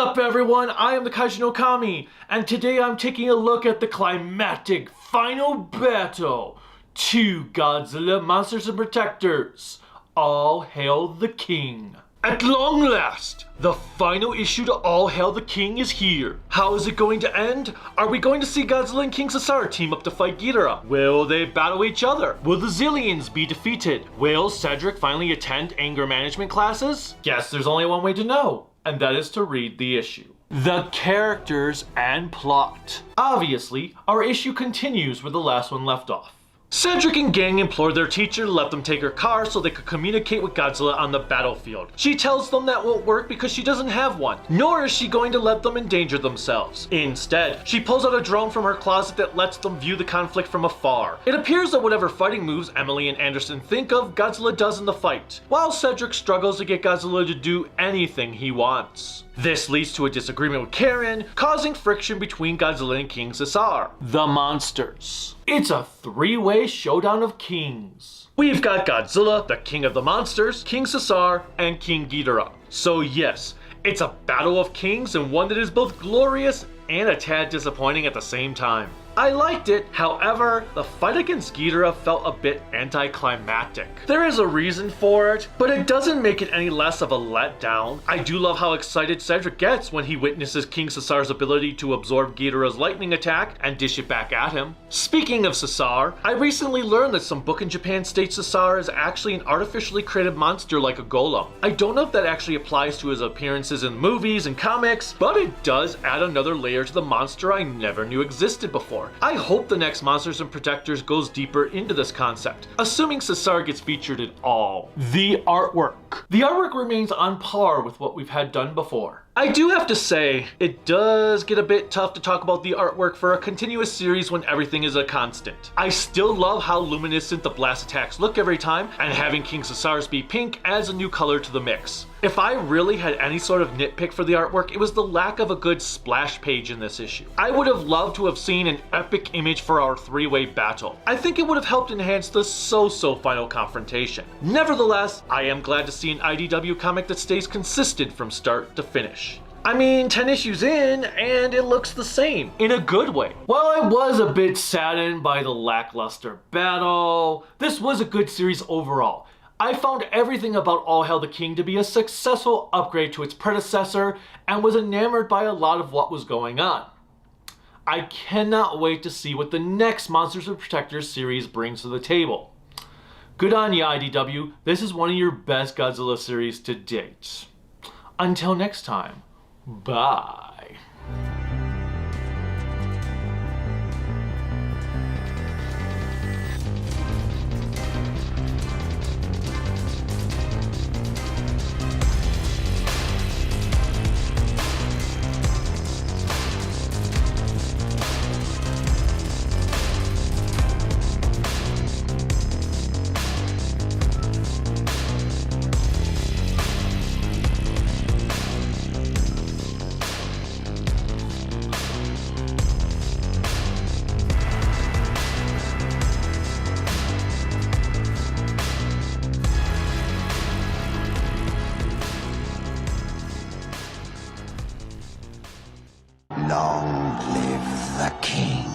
up, everyone? I am the Kaiju no Kami, and today I'm taking a look at the climactic final battle. Two Godzilla monsters and protectors. All Hail the King. At long last, the final issue to All Hail the King is here. How is it going to end? Are we going to see Godzilla and King Caesar team up to fight Ghidorah? Will they battle each other? Will the Zillions be defeated? Will Cedric finally attend anger management classes? Guess there's only one way to know, and that is to read the issue. The characters and plot. Obviously, our issue continues where the last one left off. Cedric and gang implore their teacher to let them take her car so they could communicate with Godzilla on the battlefield. She tells them that won't work because she doesn't have one, nor is she going to let them endanger themselves. Instead, she pulls out a drone from her closet that lets them view the conflict from afar. It appears that whatever fighting moves Emily and Anderson think of, Godzilla does in the fight, while Cedric struggles to get Godzilla to do anything he wants. This leads to a disagreement with Karen, causing friction between Godzilla and King Caesar. The monsters. It's a three-way showdown of kings. We've got Godzilla, the king of the monsters, King Caesar, and King Ghidorah. So yes, it's a battle of kings and one that is both glorious and a tad disappointing at the same time. I liked it, however, the fight against Ghidorah felt a bit anticlimactic. There is a reason for it, but it doesn't make it any less of a letdown. I do love how excited Cedric gets when he witnesses King Caesar's ability to absorb Ghidorah's lightning attack and dish it back at him. Speaking of Caesar, I recently learned that some book in Japan states Caesar is actually an artificially created monster like a golem. I don't know if that actually applies to his appearances in movies and comics, but it does add another layer to the monster I never knew existed before. I hope the next Monsters and Protectors goes deeper into this concept, assuming Caesar gets featured at all. The artwork. The artwork remains on par with what we've had done before. I do have to say, it does get a bit tough to talk about the artwork for a continuous series when everything is a constant. I still love how luminescent the blast attacks look every time, and having King Caesar's be pink adds a new color to the mix. If I really had any sort of nitpick for the artwork, it was the lack of a good splash page in this issue. I would have loved to have seen an epic image for our three-way battle. I think it would have helped enhance the so-so final confrontation. Nevertheless, I am glad to see an IDW comic that stays consistent from start to finish. I mean, 10 issues in, and it looks the same, in a good way. While I was a bit saddened by the lackluster battle, this was a good series overall. I found everything about All Hail the King to be a successful upgrade to its predecessor, and was enamored by a lot of what was going on. I cannot wait to see what the next Monsters and Protectors series brings to the table. Good on ya, IDW, this is one of your best Godzilla series to date. Until next time. Bye. Long live the king.